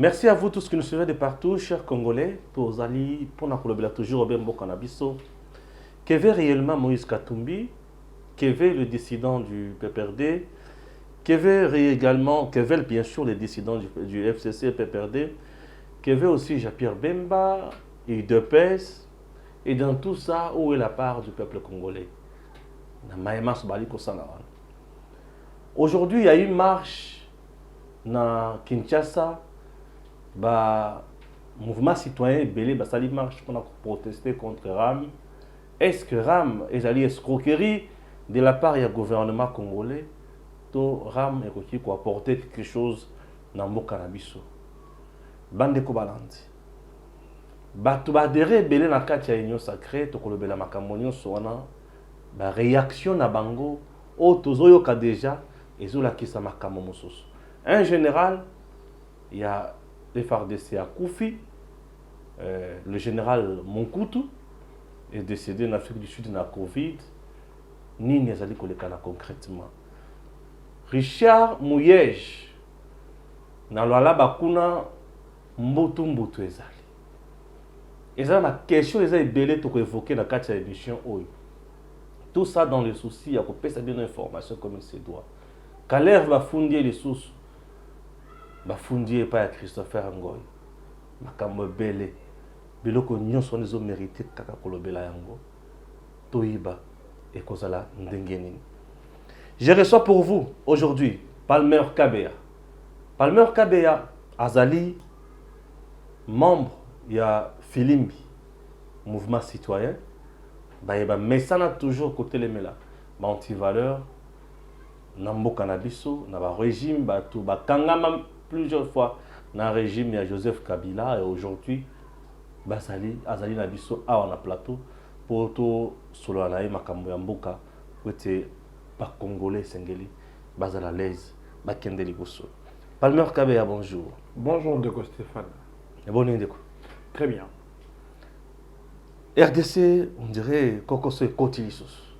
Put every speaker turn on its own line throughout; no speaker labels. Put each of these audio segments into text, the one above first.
Merci à vous tous qui nous suivez de partout, chers Congolais, pour Ali, pour nous toujours au Bembo Canabiso. Qu'avait réellement Moïse Katumbi, qu'avait le dissident du PPRD, qu'avait également, qu'avait bien sûr les dissidents du FCC PPRD, qu'avait aussi Jean-Pierre Bemba, et UDPS, et dans tout ça, où est la part du peuple congolais? Aujourd'hui, il y a eu une marche dans Kinshasa. Le mouvement citoyen belé basali marche pour protester contre RAM. Est-ce que RAM est allé escroquerie de la part du gouvernement congolais? To RAM est qui pour apporter quelque chose dans le cannabis. Bande ko balandi. Batu badere belé na kati ya union sacrée to kolobela makamonyo soana ba réaction na bango o tozoyoka déjà ezola kisa makamo mosusu. Un général, il y a le FARDC à Koufi, le général Monkoutou est décédé en Afrique du Sud dans la Covid. Ni n'ezali kolekana concrètement. Richard Mouyej, dans la bakuna mbotu mbotu ezali. Ezali ma question les a belé to évoquer dans quatre émissions oyo. Tout ça dans le souci à couper sa bien information comme il se doit. Kaler va fonder les sources. Bafundi pas à Christopher Ngoy makambo belé biloko nyonso nezo mérité kaka kolobela yango toyiba et kozala ndengeni. Je reçois pour vous aujourd'hui Palmer Kabea. Palmer Kabea azali membre ya Filimbi mouvement citoyen bayeba mesana toujours côté les mela ba anti-valeur nambo cannabiso na ba régime ba tout ba kangama plusieurs fois dans le régime de Joseph Kabila et aujourd'hui Basali Azali Nabiso a un plateau pour tout solo anaï makambo ya mboka côté ba congolais sengeli bazala l'aise ba kende liboso. Palmer Kabea, bonjour.
Bonjour Ndeko Stéphane.
Et bonne Ndeko.
Très bien.
RDC, on dirait kokoso kotilisos.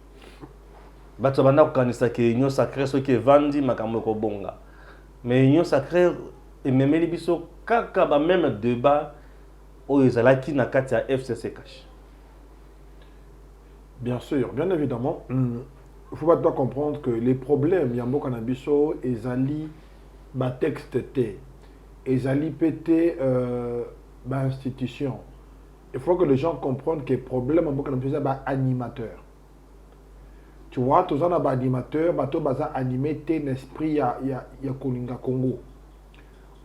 Bato bana kanisa ke union sacrée so ke vandi makambo ko bonga. Mais l'union sacrée et même les biso kaka ba même débat au ezalaki na kati ya FCC cash.
Bien sûr, bien évidemment. Il faut pas comprendre que les problèmes yambo cannabiso ezali ba texte té ezali pété ba institution. Il faut que les gens comprennent que les problèmes yambo cannabiso ba animateur. Tu vois, tous les animateurs, ils sont animés l'esprit de Kolinga Congo.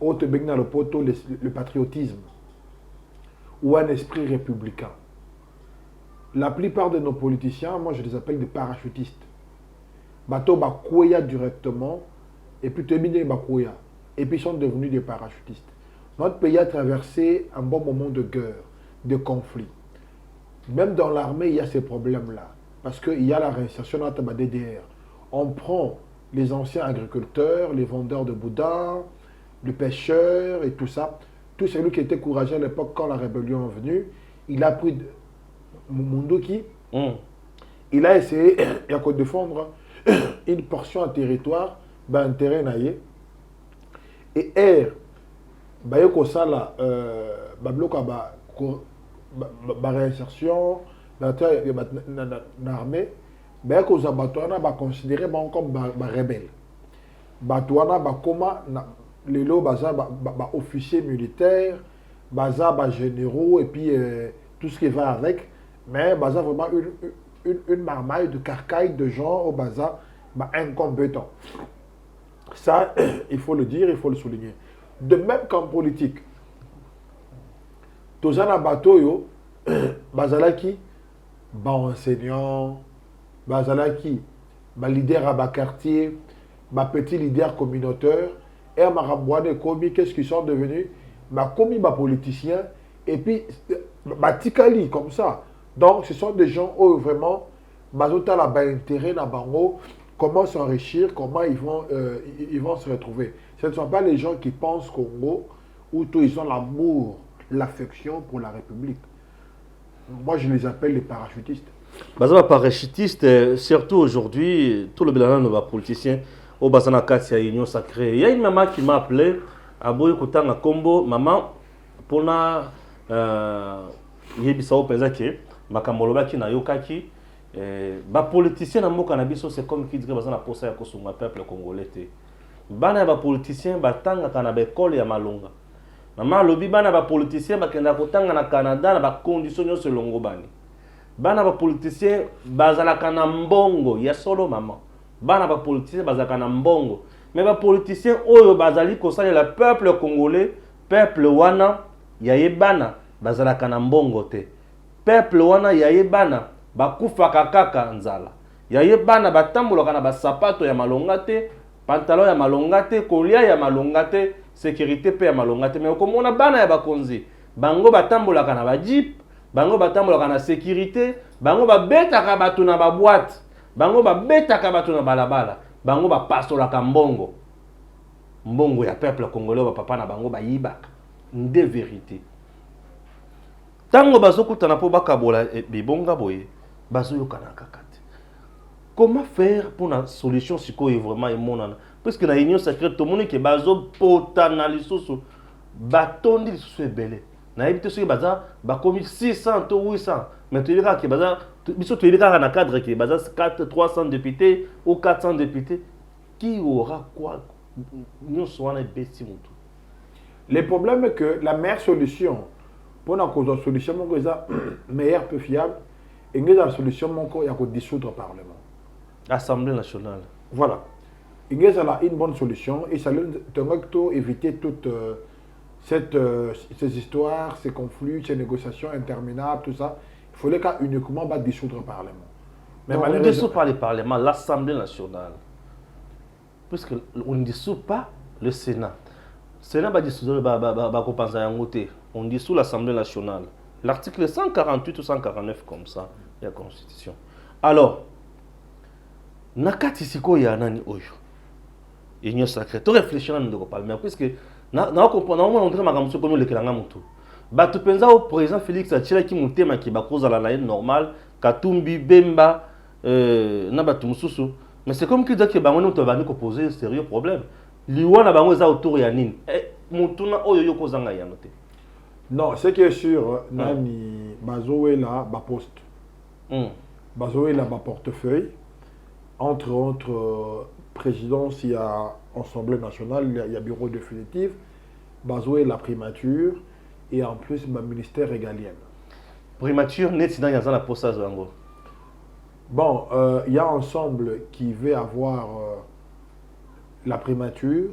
Autre dans le poteau, le patriotisme. Ou un esprit républicain. La plupart de nos politiciens, moi je les appelle des parachutistes. Bato bakoya directement, et puis terminer bakoya. Et puis ils sont devenus des parachutistes. Notre pays a traversé un bon moment de guerre, de conflit. Même dans l'armée, il y a ces problèmes-là. Parce qu'il y a la réinsertion dans la DDR. On prend les anciens agriculteurs, les vendeurs de boudin, les pêcheurs et tout ça. Tout celui qui était courageux à l'époque quand la rébellion est venue, il a pris Munduki, il a essayé de défendre une portion en territoire, un terrain naïe. Et R, Bayoko-Sala, réinsertion, l'armée, ben que les Batouana va considérer comme rebelle. Batouana va comme les lots officiers militaires, baza généraux et puis tout ce qui va avec, mais baza vraiment une marmaille de carcaille de gens au baza incompétents. Ça, il faut le dire, il faut le souligner. De même qu'en politique, tous les bateaux, bazalaki enseignant, bazalaki leader à quartier, petit leader communautaire, et à Marabouane Komi, qu'est-ce qu'ils sont devenus? Komi, politicien, et puis Tikali, comme ça. Donc, ce sont des gens où vraiment, bazota la intérêt na bango, comment s'enrichir, comment ils vont se retrouver. Ce ne sont pas les gens qui pensent Congo, où tous ils ont l'amour, l'affection pour la République. Moi, je les appelle les parachutistes.
Les parachutistes, surtout aujourd'hui, tout le bilan de nos politiciens, au Bazana Katia, Union Sacrée. Il y a une maman qui m'a appelé aboyi kotanga kombo maman pona yebisa openza ke makambo lobaki na yokaki ba politicien na mboka na biso c'est comme qui dirait baza na posa ya kosunga peuple congolais te bana ya ba politicien batanga kana ba école ya malonga maman lobi bana ba politicien bakenda kotanga na Canada na ba condition nyonso longo bana ba politicien bazalaka na mbongo ya solo maman bana ba politicien bazalaka na mbongo mais ba politicien oyo bazali kosalela peuple congolais peuple wana yayebana bazalaka na mbongo te peuple wana yayebana bakufaka kaka nzala yayebana batambolaka na basapato ya malonga te pantalon ya malonga te kolia ya malonga te sécurité pe ya malonga te mais okomona bana ya bakonzi bango batambolaka na ba jeep bango batambolaka na sécurité bango babetaka bato na ba boîte bango babetaka bato na balabala bango bapasolaka mbongo mbongo ya peuple congolais ba papa na bango bayibaka nde vérité tango bazokutana po bakabola bibonga boye bazoyokana kaka te comment faire pour la solution sikoyo vraiment emonana parce que na union sacrée tout monde ke bazopotana lisusu batondi lisusu ebele na yebi te soki baza bakomi 600 to 800 mais tu verras que baza biso tu verras na cadre que baza 300 députés ou 400 députés qui aura quoi nous soana besti mutu.
Le problème est que la meilleure solution pour la cause de solution mon ça meilleure peu fiable et la solution mon il y a que dissoudre le parlement.
Assemblée nationale.
Voilà. Il y a une bonne solution et ça doit éviter toutes ces histoires, ces conflits, ces négociations interminables, tout ça. Il fallait uniquement dissoudre le parlement.
Mais on ne dissout pas le parlement, l'Assemblée nationale. Puisqu'on ne dissout pas le Sénat. Le Sénat va dissoudre on dissout l'Assemblée nationale. L'article 148 ou 149 comme ça, il y a la Constitution. Alors, nakati siko ya nani oyo union sacrée to réfléchir na ndoko parlement puisque na comprendre on entrer makamso comme le kelanga mutu batu penza au président Félix Atila ki mutema ki bakoza la laine normal Katumbi Bemba na batu mususu mais c'est comme qui dit que bango to bani ko poser sérieux problème liwana bango za autour ya nini mutuna oyo yoko zanga ya noté.
Non, ce qui est sûr nani bazoé là ba poste bazoé là ba portefeuille. Entre autres présidences, il y a Assemblée nationale, il y a bureau définitif, Bazoué la primature et en plus ma ministère régalien.
Primature, net il y a la poste zango.
Bon, il y a ensemble qui veut avoir la primature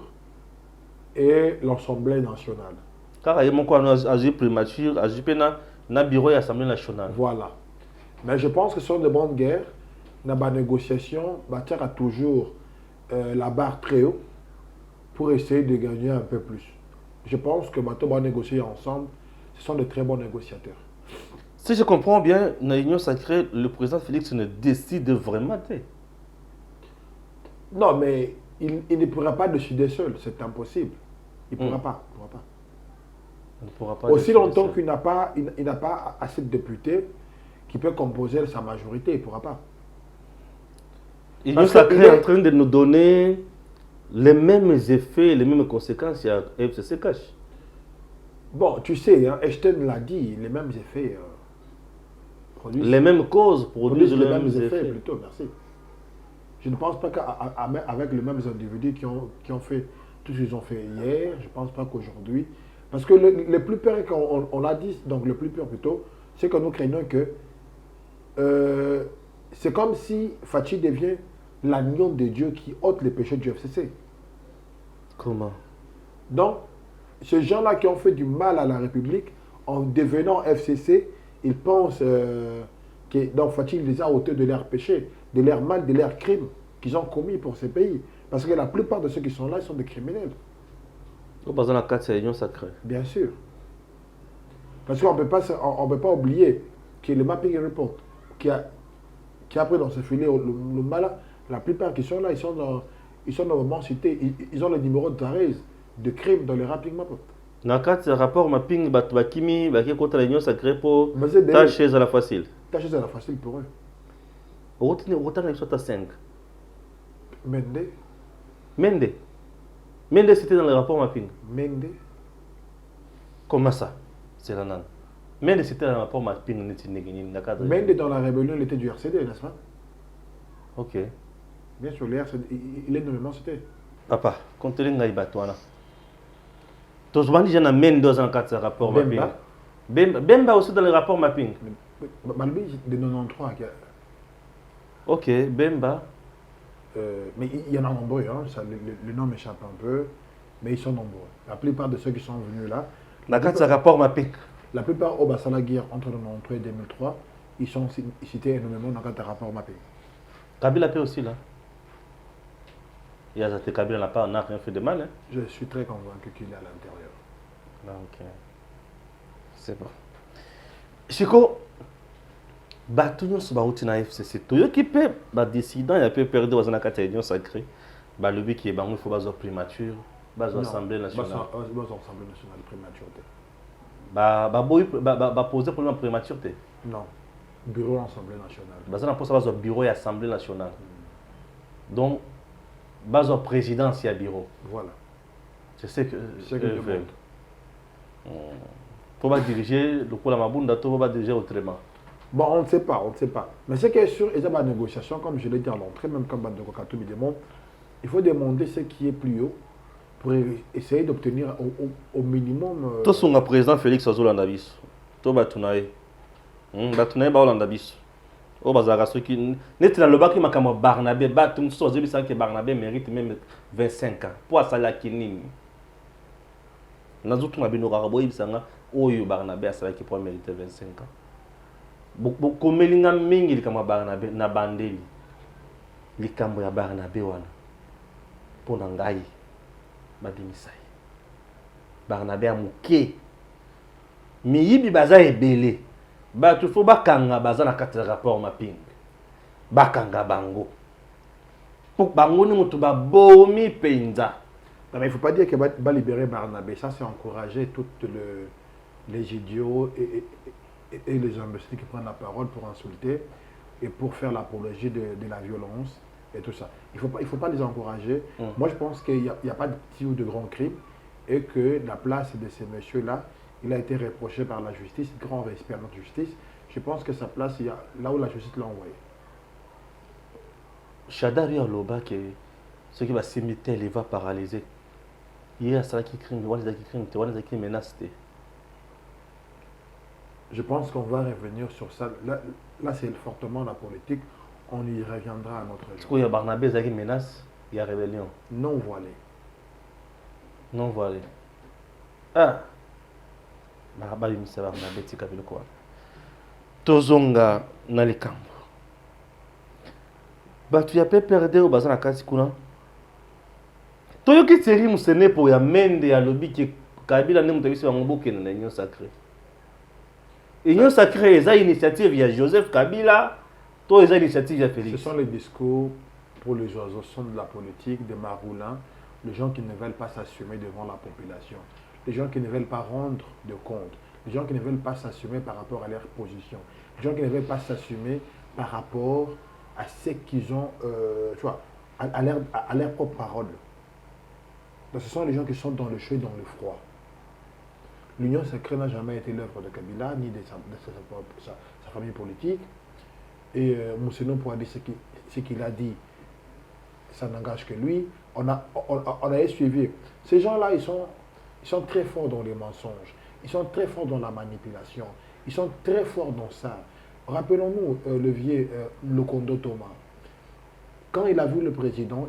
et l'Assemblée nationale.
Car il y a mon quoi agi primature, agi pena na bureau et Assemblée nationale.
Voilà. Mais je pense que ce sont de bonnes guerres. Dans la négociation, il a toujours la barre très haut pour essayer de gagner un peu plus. Je pense que maintenant, on va négocier ensemble. Ce sont de très bons négociateurs.
Si je comprends bien, dans l'Union sacrée, le président Félix ne décide vraiment pas.
Non, mais il ne pourra pas décider seul. C'est impossible. Il ne pourra pas.
Il ne pourra pas.
Aussi longtemps qu'il n'a pas assez de députés qui peuvent composer sa majorité, il ne pourra pas.
L'Union sacrée est en train de nous donner les mêmes effets, les mêmes conséquences à FCC Cash.
Bon, tu sais, hein, Einstein l'a dit, les mêmes effets
produisent. Les mêmes causes produisent les mêmes effets.
Plutôt, merci. Je ne pense pas qu'avec les mêmes individus qui ont fait tout ce qu'ils ont fait hier, je ne pense pas qu'aujourd'hui. Parce que le plus peur, on a dit, donc le plus peur plutôt, c'est que nous craignons que c'est comme si Fachi devient l'agneau de Dieu qui ôte les péchés du FCC.
Comment?
Donc, ces gens-là qui ont fait du mal à la République, en devenant FCC, ils pensent que donc Fachi les a ôtés de leurs péchés, de leurs mal, de leurs crimes qu'ils ont commis pour ces pays. Parce que la plupart de ceux qui sont là, ils sont des criminels.
Dans la carte, c'est l'Union sacrée.
Bien sûr. Parce qu'on ne peut pas oublier que le mapping report qui a pris dans ce filet le mal, la plupart qui sont là, ils sont normalement cités. Ils ont le numéro de Thérèse de crime dans les mapping report.
Dans le cadre rapport mapping, Bakimi, Baki contre l'Union sacrée pour tâcher à la facile.
Tâcher à la facile pour eux.
Autant qu'ils soient à 5.
Mende.
Mendes c'était dans le rapport mapping.
Mende.
Comment ça? C'est la nan. Mendes c'était dans le rapport mapping.
Mende dans la rébellion, il était du RCD, n'est-ce pas?
Ok.
Bien sûr, le RCD, il est nommément c'était.
Papa, quand tu es là, tu as dit que Mendes dans le rapport mapping. Bemba aussi dans le rapport mapping.
Balbi de 93.
Ok, Bemba.
Mais il y en a nombreux, hein. Ça, le nom m'échappe un peu, mais ils sont nombreux. La plupart de ceux qui sont venus là,
La carte de rapport mapping.
la plupart au Bassala Guerre entre 93 et 2003, ils sont cités énormément dans la carte de rapport mapping.
Kabila paie aussi là. Il y a Kabila n'a rien fait de mal. Hein?
Je suis très convaincu qu'il est à l'intérieur.
Ok. C'est bon. Chico, tout le monde na FCC. Tout le qui peut décider, il peut perdre dans la catégorie sacrée. Le but qui est il faut pas primature, l'Assemblée nationale.
L'Assemblée nationale primature.
Poser problème primature.
Non. Bureau de l'Assemblée nationale.
Ça va bureau et Assemblée nationale. Donc, le présidence et bureau.
Voilà.
C'est ce que
je demande.
Faut pas diriger le coup la mabunda, faut pas diriger autrement.
Bon, on ne sait pas. Mais ce qui est sûr, il y a des négociations, comme je l'ai dit à l'entrée, même comme Bandoko Katou me demande, il faut demander ce qui est plus haut pour essayer d'obtenir au minimum.
Tout son président Félix Ozolandabis. Tout Batunaï. Batunaï Baolandabis. Au bazar, ceux qui. Net dans le bac, il m'a comme Barnabé. Batum, soit je sais que Barnabé mérite même 25 ans. Pour ça, la Kinin. Nazutu Mabino Rabo, il s'en a. Oyo Barnabé, ça qui pourrait mériter 25 ans. Beaucoup melinga mingi kama Barnabé na bandeli. Likambo ya Barnabé wana. Pona ngai babimisai. Barnabé amuke. Miyibi baza ebele. Tu faut bakanga baza na kati rapport mapping. Bakanga bango. Pour bango ni mutu ba bomi penza.
Non, mais il ne faut pas dire qu'il va libérer Barnabé. Ça, c'est encourager toutes les idiots et les imbéciles qui prennent la parole pour insulter et pour faire l'apologie de la violence et tout ça. Il faut pas les encourager. Moi, je pense qu'il n'y a pas de petits ou de grands crimes et que la place de ces messieurs-là, il a été reproché par la justice, grand respect à notre justice. Je pense que sa place, il y a là où la justice l'a envoyé.
Chadari Aloba, ce qui va s'imiter, il va paralyser. Il y a ça qui crime, il qui menace.
Je pense qu'on va revenir sur ça. Là c'est fortement la politique. On y reviendra à notre jour.
Il y a Barnabé qui menace, il y a rébellion.
Non voilé.
Non voilé. Ah. Barnabé, c'est Barnabé, c'est Kabila quoi. Tozonga na likambo. Tu as perdu au bazar à Kasikuna. Toyoki Tseri Moussene pour ya mende ya lobby qui Kabila ne mutavisi wa mboke na union sacrée. Union sacrée, c'est une initiative via Joseph Kabila, toi c'est une initiative via Félix.
Ce sont les discours pour les oiseaux de la politique, des maroulins, les gens qui ne veulent pas s'assumer devant la population, les gens qui ne veulent pas rendre de compte, les gens qui ne veulent pas s'assumer par rapport à leur position, les gens qui ne veulent pas s'assumer par rapport à ce qu'ils ont, tu vois, à leur propre parole. Donc, ce sont les gens qui sont dans le chaud et dans le froid. L'union sacrée n'a jamais été l'œuvre de Kabila, ni de sa famille politique. Et Mousseno pourra dire ce qu'il a dit, ça n'engage que lui. On a suivi. Ces gens-là, ils sont très forts dans les mensonges. Ils sont très forts dans la manipulation. Ils sont très forts dans ça. Rappelons-nous le vieux Lokondo Thomas. Quand il a vu le président,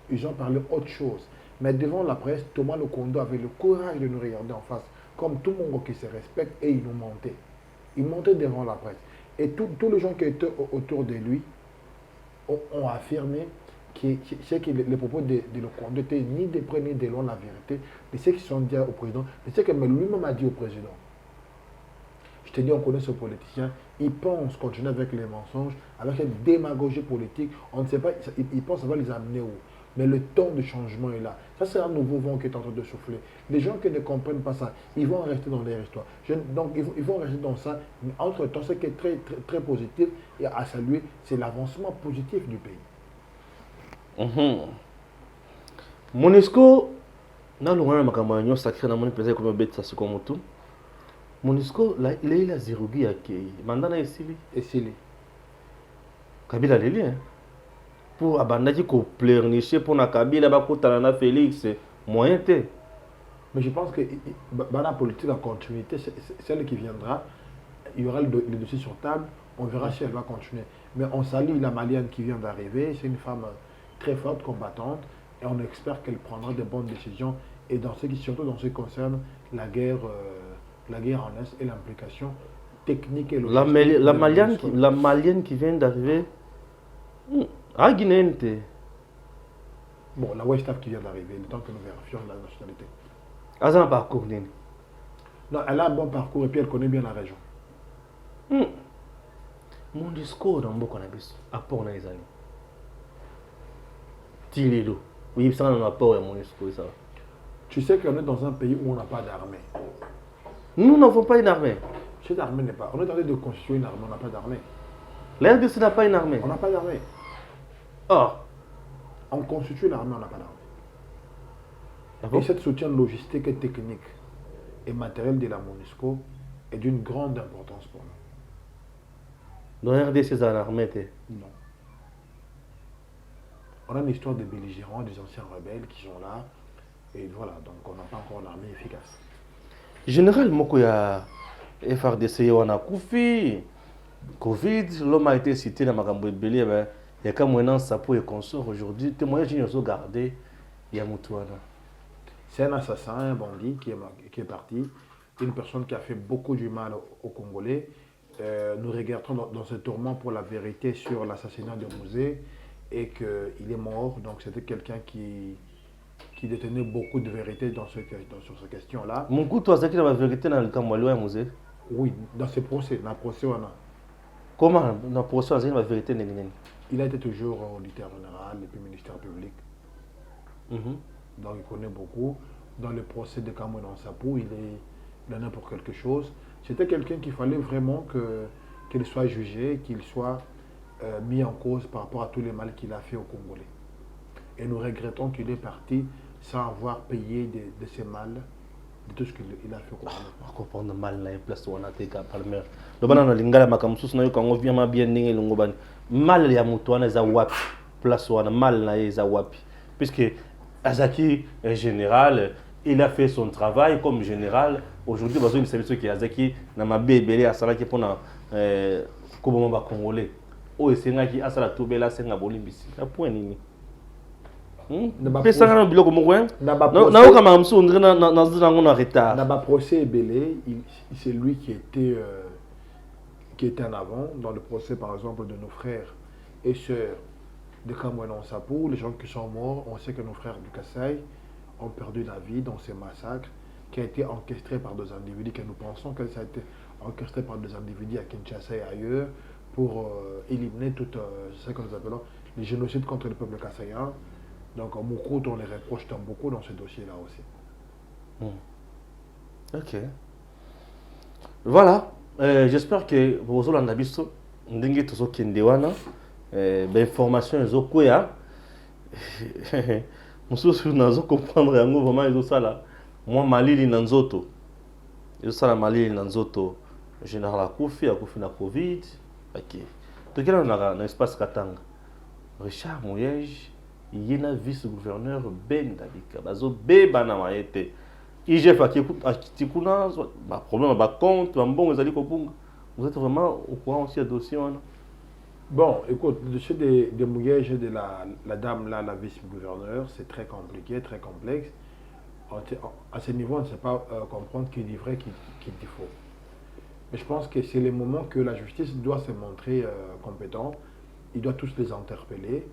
ils ont parlé autre chose. Mais devant la presse, Thomas Lokondo avait le courage de nous regarder en face, comme tout le monde qui se respecte, et il nous mentait. Il mentait devant la presse. Et tous les gens qui étaient autour de lui ont affirmé que les propos de Lokondo n'étaient ni de près ni de loin la vérité, de ce qu'ils sont dit au président, de ce que lui-même a dit au président. Je te dis, on connaît ce politicien, il pense continuer avec les mensonges, avec cette démagogie politique, on ne sait pas, il pense que ça va les amener où. Mais le temps de changement est là. Ça, c'est un nouveau vent qui est en train de souffler. Les gens qui ne comprennent pas ça, ils vont rester dans leur histoire. Donc, ils vont rester dans ça. Mais entre-temps, ce qui est très, très, très positif et à saluer, c'est l'avancement positif du pays.
Monesco, Dans le moment où je suis sacré dans mon plaisir comme bête ça se comme tout. Monisco il est la zirugi yake. Mandana esili.
Esili.
Kabila leli hein. Pour abandaki ko pleurnicher pour na Kabila ba kotana na Félix moyen té.
Mais je pense que dans la politique en continuité, celle qui viendra, il y aura le dossier sur table, on verra si elle va continuer. Mais on salue la Malienne qui vient d'arriver, c'est une femme très forte, combattante, et on espère qu'elle prendra de bonnes décisions, et surtout dans ce qui concerne la guerre en Est et l'implication technique et logistique.
La Malienne qui vient d'arriver, à Guinée.
Bon, la West Afrique qui vient d'arriver, le temps que nous vérifions la nationalité.
Elle a un parcours.
Non, elle a un bon parcours et puis elle connaît bien la région.
Mon discours dans beaucoup d'abus, apport dans les années. Tililo. Oui, ça n'a pas mon discours ça.
Tu sais qu'on est dans un pays où on n'a pas d'armée.
Nous n'avons pas une armée.
Cette armée n'est pas. On est en train de construire une armée, on n'a pas d'armée.
La RDC n'a pas une armée.
On n'a pas d'armée.
Or,
on constitue l'armée, on n'a pas d'armée.
Ah
et cette soutien logistique et technique et matériel de la MONUSCO est d'une grande importance pour nous.
Dans la RDC, c'est une armée?
Non. On a une histoire de belligérants, des anciens rebelles qui sont là. Et voilà, donc on n'a pas encore une armée efficace.
Général Mokoya, FRDC, on a Koufi, Covid, l'homme a été cité dans Makambo Belé, il y a comme un sapo et consort aujourd'hui. Témoignage, ils ont gardé, il y a Moutouana.
C'est un assassin, un bandit qui est parti, une personne qui a fait beaucoup du mal aux Congolais. Nous regardons dans ce tourment pour la vérité sur l'assassinat de Mouzé et qu'il est mort. Donc c'était quelqu'un qui détenait beaucoup de vérité sur ces questions-là.
Mon coup, toi, c'est qui la vérité dans le Kamwalo et Mouzé?
Oui, dans ce procès, dans le procès, on a.
Comment dans le procès, on a la vérité?
Il a été toujours auditeur général et puis ministère public. Donc il connaît beaucoup. Dans le procès de Kamwalo Sapou, il en a pour quelque chose. C'était quelqu'un qu'il fallait vraiment qu'il soit jugé, qu'il soit mis en cause par rapport à tous les mal qu'il a fait aux Congolais. Et nous regrettons qu'il est parti sans avoir payé de ses mal, de tout ce qu'il a fait aux Congolais.
Je comprends le mal dans la place où on a été palmer. Le banana lingala makamsus na yo kango bien bien ndenge longobani. Mal ya mutu wana za wapi? Place où on a mal na za wapi? Puisque Azaki est général, il a fait son travail comme général. Aujourd'hui, il s'agit de ceux qui Azaki na mabe belé asala qui pona kobo ba congolais. O esenga ki asala tobela senga bolimbisi. Na point nini? Pesa ngana biloko moko hein? Na okama msu ondre na zina ngona retard.
Na ba procès belé, c'est lui qui était en avant dans le procès par exemple de nos frères et sœurs de Kamwalo Sapou, les gens qui sont morts, on sait que nos frères du Kassai ont perdu la vie dans ces massacres qui a été orchestré par des individus, que nous pensons que ça a été orchestré par des individus à Kinshasa et ailleurs pour éliminer tout ce que nous appelons les génocides contre le peuple kassaïen. Donc en Moukout, on les reproche beaucoup dans ce dossier-là aussi.
Ok. Voilà. J'espère que vous avez entendu ndenge tozo kendewana information ezokwea mususu nazo comprendre yango vraiment ezosala moi malili na nzoto ezosala malili na nzoto général akufi na Covid ok tokela na espace Katanga Richard Mouyej yena vice-gouverneur Ben Dabika bazo beba na maete IGF akitikuna ba problème ba compte ba mbongo ezali kobunga. Vous êtes vraiment au courant aussi de dossier on?
Bon, écoute, le dossier de Mouyej et de la dame là, la vice-gouverneur, c'est très compliqué, très complexe. À ce niveau, on ne sait pas comprendre qui dit vrai, qui dit faux. Mais je pense que c'est le moment que la justice doit se montrer compétent. Il doit tous les interpeller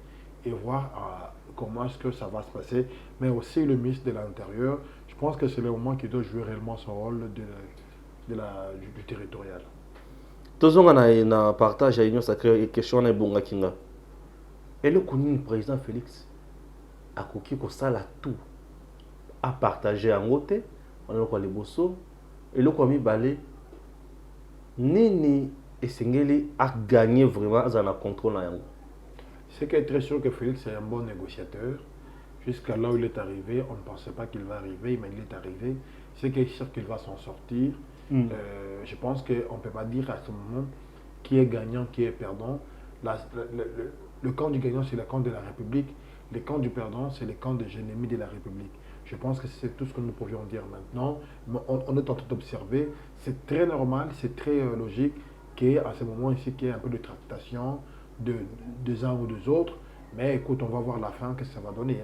et voir comment est-ce que ça va se passer. Mais aussi le ministre de l'Intérieur, je pense que c'est le moment qu'il doit jouer réellement son rôle du territorial.
Tozonga na partage à l'Union sacrée question na bonga kinga. Et le président Félix a koki ko sala tout à partager en côté on a quoi les bosso et le komi balé nini esengeli a gagné vraiment dans la contrôle na yango.
C'est qui est très sûr que Félix est un bon négociateur. Jusqu'à là où il est arrivé, on ne pensait pas qu'il va arriver, mais il est arrivé. C'est qu'il est sûr qu'il va s'en sortir. Je pense qu'on ne peut pas dire à ce moment qui est gagnant, qui est perdant. Le camp du gagnant, c'est le camp de la République. Le camp du perdant, c'est le camp des ennemis de la République. Je pense que c'est tout ce que nous pouvions dire maintenant. On est en train d'observer. C'est très normal, c'est très logique qu'à ce moment ici, qu'il y ait un peu de tractation des uns ou des autres. Mais écoute, on va voir la fin, qu'est-ce que ça va donner.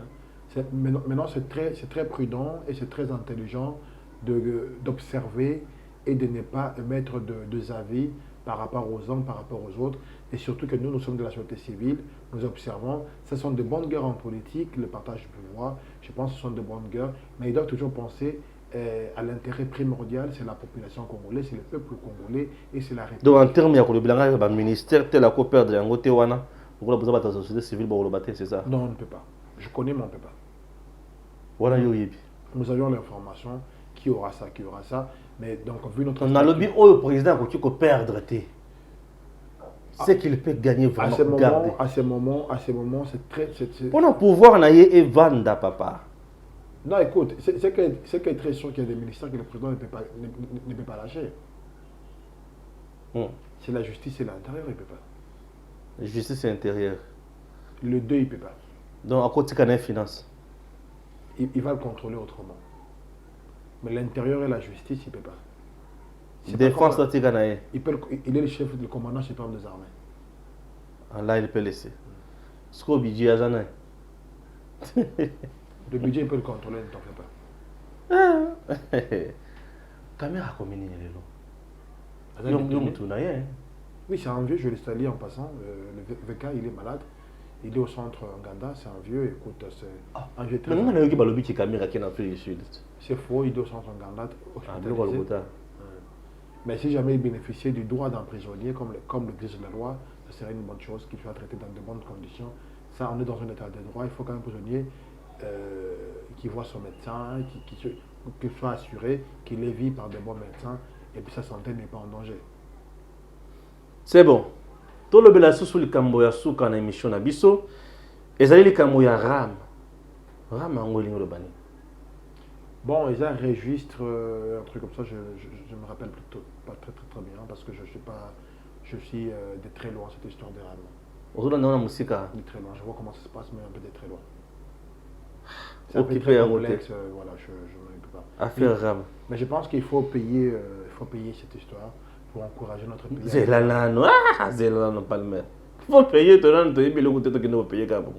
Maintenant, c'est très prudent et c'est très intelligent d'observer et de ne pas émettre de avis par rapport aux uns, par rapport aux autres. Et surtout que nous sommes de la société civile, nous observons, ce sont de bonnes guerres en politique, le partage du pouvoir, je pense que ce sont de bonnes guerres, mais ils doivent toujours penser à l'intérêt primordial, c'est la population congolaise, c'est le peuple congolais et c'est la République.
Donc en termes, il y a un ministère, tel qu'on perd de l'angoté, vous avez besoin de la société civile pour le battre, c'est ça?
Non, on ne peut pas. Je connais, mais on ne peut pas.
Voilà,
nous avions l'information qui aura ça, mais donc vu notre...
On a lobby au président qui peut perdre, c'est qu'il peut gagner vraiment.
À ce moment, c'est très...
Pour le pouvoir, on a eu Vanda, papa.
Non, écoute, c'est qui est très sûr qu'il y a des ministères que le président ne peut pas lâcher. C'est la justice et l'intérieur, il ne peut pas.
La justice et l'intérieur.
Le deux, il ne peut pas.
Donc, à côté de la finance.
Il va le contrôler autrement. Mais l'intérieur et la justice, il ne peut pas.
Défense,
il est le chef du commandant suprême des armées.
Ah, là, il peut laisser. Ce qu'on budget à Jana.
Le budget, il peut le contrôler, ne t'en fais
pas. Caméra combien il est là?
Oui, c'est un vieux, je l'ai salué en passant. Le VK, il est malade. Il est au centre Nganda, c'est un vieux, écoute, c'est un vieux très...
Mais nous, on a eu qui balobi qui caméra qui est en Afrique du Sud.
C'est faux, il est au centre Nganda, hospitalisé. Mais si jamais il bénéficiait du droit d'un prisonnier, comme l'exige la loi, ça serait une bonne chose qu'il soit traité dans de bonnes conditions. Ça, on est dans un état de droit, il faut qu'un prisonnier qui voit son médecin, qu'il soit assuré qu'il est vu par de bons médecins et puis sa santé n'est pas en danger.
C'est bon. Tout le belassou sur le Camboya sous quand émission na biso, et ça le Camboya ram angoli le bani.
Bon, ils ont un registre, un truc comme ça, je me rappelle plutôt pas très bien parce que je suis de très loin cette histoire des rames.
Aujourd'hui, on a musique.
De très loin, je vois comment ça se passe, mais un peu de très loin. C'est
un peu très complexe,
voilà, je ne peux pas.
Affaire ram.
Mais je pense qu'il faut payer cette histoire pour encourager notre pays.
Zélano, Palmer. Il faut payer, tu as payé le côté que nous payer quand même.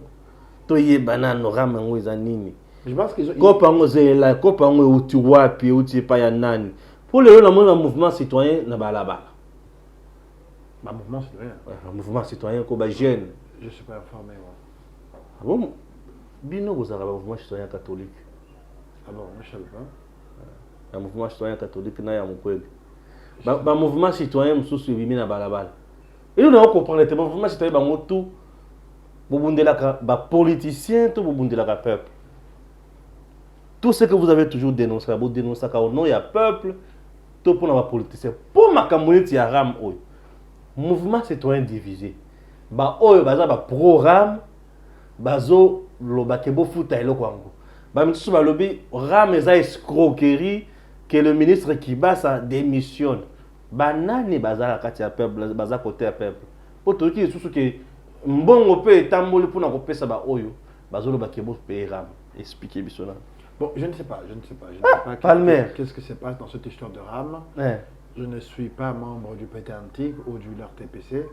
Tu y es banane, ram, ou zanini.
Je pense qu'ils ont.
Kopango zela, kopango utiwapi, utipa ya nani. Pour le mouvement citoyen, na balaba.
Mouvement citoyen.
Un mouvement citoyen, ko ba jeune.
Je suis pas informé.
Ah bon? Bino vous avez un mouvement citoyen catholique.
Ah bon, je ne savais pas.
Un mouvement citoyen catholique na ya mukwege. Ba mouvement citoyen mususu bimi na balabala. Et nous on comprend le mouvement citoyen ba motu bobundelaka ba politicien to bobundelaka peuple. Tout ce que vous avez toujours dénoncé, vous dénoncez au nom du peuple, tout pour les politiciens. Pour ma communauté, il y a un mouvement citoyen divisé. Il y a un programme, il y a un foutail. Il y a un escroquerie que le ministre qui bat sa démissionne. Il y a un côté peuple. Pour tout ce qui est bon, pour expliquer cela.
Bon, je ne sais pas. Qu'est-ce qui se passe dans cette histoire de rame. Je ne suis pas membre du PT Antique ou du RTPC.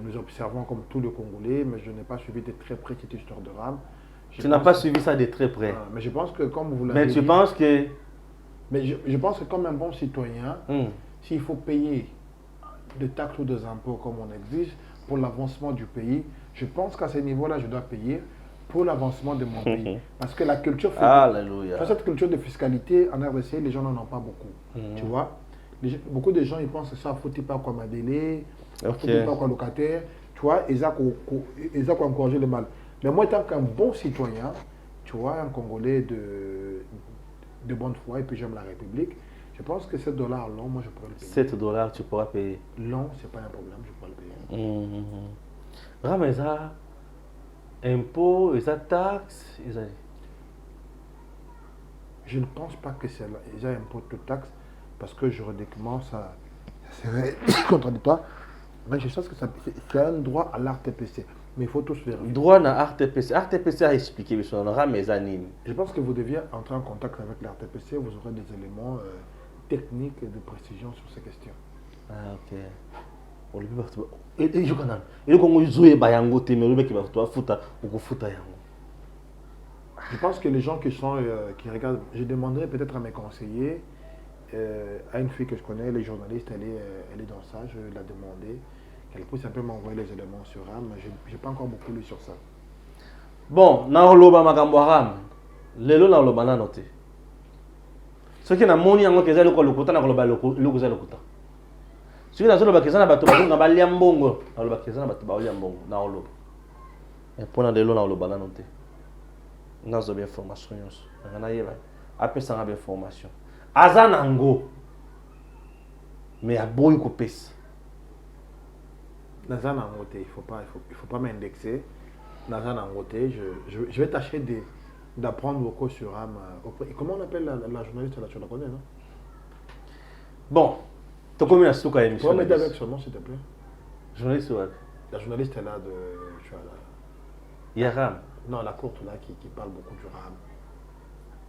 Nous observons comme tous les Congolais, mais je n'ai pas suivi de très près cette histoire de rame.
Tu n'as pas suivi ça de très près.
Mais je pense que comme vous l'avez
dit... Mais tu penses que...
Mais je pense que comme un bon citoyen, s'il faut payer des taxes ou des impôts comme on exige pour l'avancement du pays, je pense qu'à ce niveau-là, je dois payer pour l'avancement de mon pays. Parce que la culture...
Alléluia.
Cette culture de fiscalité, en RDC, les gens n'en ont pas beaucoup. Tu vois, beaucoup de gens, ils pensent que ça, faut-il pas quoi m'adéler, faut-il pas quoi locataire. Tu vois, ils ont encouragé le mal. Mais moi, étant qu'un bon citoyen, tu vois, un Congolais de bonne foi, et puis j'aime la République, je pense que $7 long, moi, je pourrais le payer.
$7, tu pourras payer.
Long, c'est pas un problème, je pourrais le payer.
Rameza, impôt, et ça taxe, et ça...
Je ne pense pas que c'est déjà un impôt de taxe, parce que juridiquement, ça serait contradictoire. Mais je pense que c'est un droit à l'RTPC. Mais il faut tous vérifier.
Droit na RTPC. RTPC a expliqué, mais on aura mes animes.
Je pense que vous deviez entrer en contact avec l'RTPC, vous aurez des éléments techniques et de précision sur ces questions.
Ah, ok. On le peut pas. Et je connais. Et quand on joue bayango, te me le qui va toi fouta ou fouta yango.
Je pense que les gens qui sont qui regardent, je demanderai peut-être à mes conseillers, à une fille que je connais, les journalistes, elle est dans ça, je vais la demander, qu'elle puisse un peu m'envoyer les éléments sur RAM. Je n'ai pas encore beaucoup lu sur ça.
Bon, na loba makambo ram. Lelo na loba na noté. Ce qui na moni yango keza loko lokuta na loba loko za lokuta. Ce qui na loba keza na bato ba na balia mbongo, na loba keza na bato ba olia mbongo na loba. Et pour na lelo na loba na noté. Nazo bien formation nyonso. Na yeba. Apesa nga bien formation. Aza nango. Mais a boy ko pesa.
Nazan Angote, il faut pas m'indexer. Nazan Angote, je vais tâcher d'apprendre beaucoup sur RAM. Et comment on appelle la journaliste là, tu la connais, non?
Bon, tu connais la souka émission.
Tu peux m'aider avec son nom, s'il te plaît?
Journaliste web.
La journaliste est là de. Tu vois, là.
Il y a RAM.
Non, la courte là qui parle beaucoup du RAM.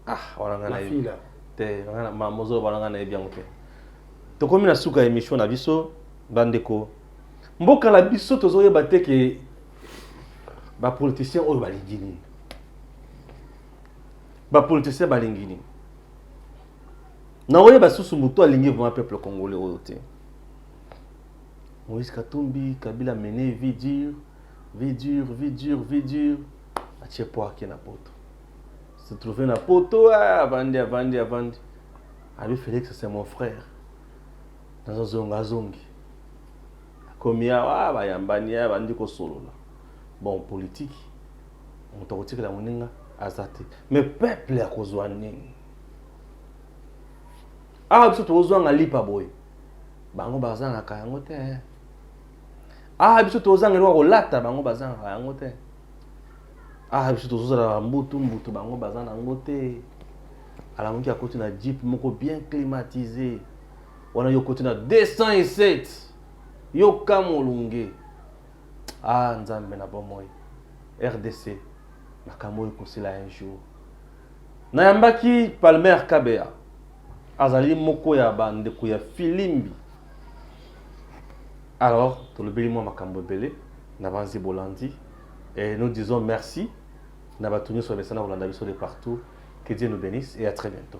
Ah, on a
La fille là.
Te, ma mozo balanga na bien ok. Tu connais la souka émission na biso bandeko. Mboka la biso tozoye bateke ba politicien oyo balingini. Ba politicien balingini. Na oye basusu muto alingi vraiment peuple congolais oyo te. Moïse Katumbi, Kabila mené vie dure. Atie poa ki na poto. Se trouver na poto, avandi. Abi Félix c'est mon frère. Nazo zongi. Komia bayambani bandi ko solola. Bon politique. On t'a retiré la moninga azate. Mais peuple ya kozwa nini? Ah biso tozwa ngalipa boy. Bango bazanga kayango te. Ah biso tozanga lwa kolata bango bazanga kayango te. Ah biso tozozala mbutu bango bazanga ngote. Ala monki a côté na jeep moko bien climatisé. On a yo côté na 207. Yoka molunge. Ah nzambe na bomoy. RDC. Makambo ekosila un jour. Nayambaki Palmer Kabea. Azali moko ya bandeko ya Filimbi. Alors, tout le béni makambo belé, n'avanzi bolandi. Et nous disons merci. N'abatuni sur les sana de partout. Que Dieu nous bénisse et à très bientôt.